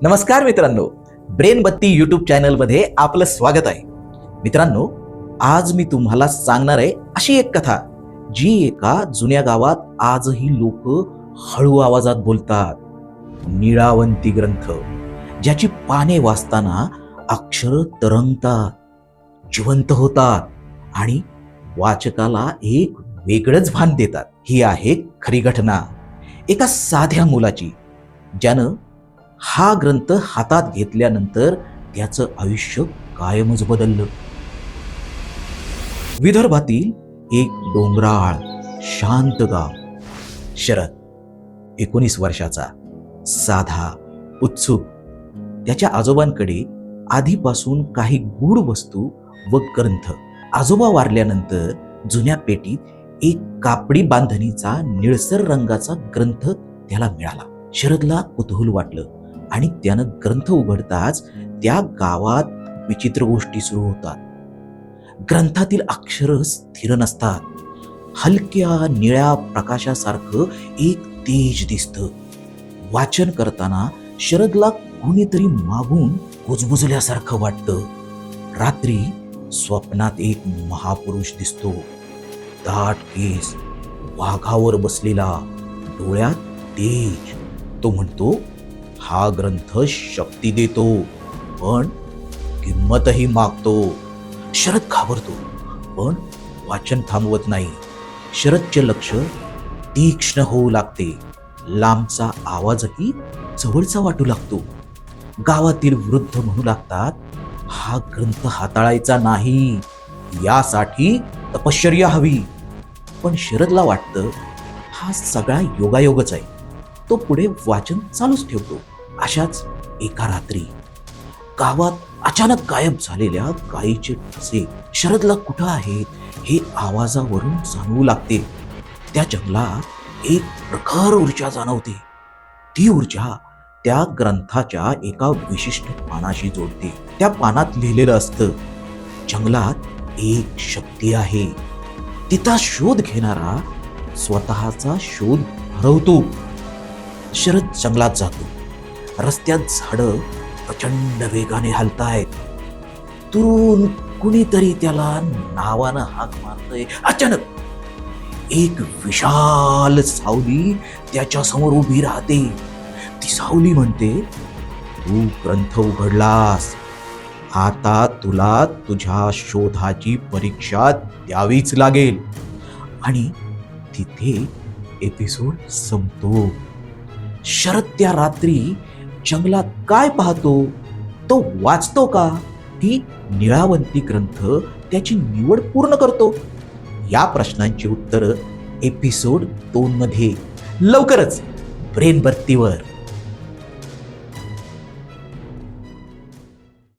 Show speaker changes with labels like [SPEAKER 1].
[SPEAKER 1] नमस्कार मित्रांनो, ब्रेन बत्ती यूट्यूब चॅनलमध्ये आपलं स्वागत आहे. मित्रांनो, आज मी तुम्हाला सांगणार आहे अशी एक कथा जी एका जुन्या गावात आजही लोक हळू आवाजात बोलतात. निळावंती ग्रंथ, ज्याची पाने वाचताना अक्षर तरंगतात, जिवंत होतात आणि वाचकाला एक वेगळंच भान देतात. ही आहे खरी घटना एका साध्या मुलाची, ज्यानं हा ग्रंथ हातात घेतल्यानंतर त्याचं आयुष्य कायमच बदललं. विदर्भातील एक डोंगराळ शांत गाव. शरद 19 वर्षाचा, साधा, उत्सुक. त्याच्या आजोबांकडे आधीपासून काही गूढ वस्तू व ग्रंथ. आजोबा वारल्यानंतर जुन्या पेटीत एक कापडी बांधणीचा निळसर रंगाचा ग्रंथ त्याला मिळाला. शरदला कुतूहल वाटलं आणि त्यानं ग्रंथ उघडताच त्या गावात विचित्र गोष्टी सुरू होतात. ग्रंथातील अक्षर स्थिर नसतात. हलक्या निळ्या प्रकाशासारखं एक तेज दिसतं. वाचन करताना शरदला कोणीतरी मागून कुजबुजल्यासारखं वाटतं. रात्री स्वप्नात एक महापुरुष दिसतो. दाट केस, वाघावर बसलेला, डोळ्यात तेज. तो म्हणतो, हा ग्रंथ शक्ती देतो, पण किंमतही मागतो. शरद घाबरतो, पण वाचन थांबवत नाही. शरदचे लक्ष तीक्ष्ण होऊ लागते. लांबचा आवाजही जवळचा वाटू लागतो. गावातील वृद्ध म्हणू लागतात, हा ग्रंथ हाताळायचा नाही, यासाठी तपश्चर्या हवी. पण शरदला वाटतं हा सगळा योगायोगच आहे. तो पुढे वाचन चालूच ठेवतो. अशाच एका रात्री गावात अचानक गायब झालेल्या गायीचे ठसे शरदला कुठं आहेत हे आवाजावरून जाणवू लागते. त्या जंगलात एक प्रखर ऊर्जा जाणवते. ती ऊर्जा त्या ग्रंथाच्या एका विशिष्ट पानाशी जोडते. त्या पानात लिहिलेलं असतं, जंगलात एक शक्ती आहे, तिचा शोध घेणारा स्वतःचा शोध हरवतो. शरद जंगलात जातो. रस्त्यात झाडं प्रचंड वेगाने हलतायत. दुरून कुणीतरी त्याला नावानं हाक मारतय. अचानक एक विशाल सावली त्याच्या समोर उभी राहते. ती सावली म्हणते, तू ग्रंथ उघडलास, आता तुला तुझ्या शोधाची परीक्षा द्यावीच लागेल. आणि तिथे एपिसोड संपतो. शरद त्या रात्री जंगलात काय पाहतो, तो वाचतो का, की निळावंती ग्रंथ त्याची निवड पूर्ण करतो? या प्रश्नांची उत्तरं एपिसोड 2 मध्ये लवकरच ब्रेन बत्तीवर.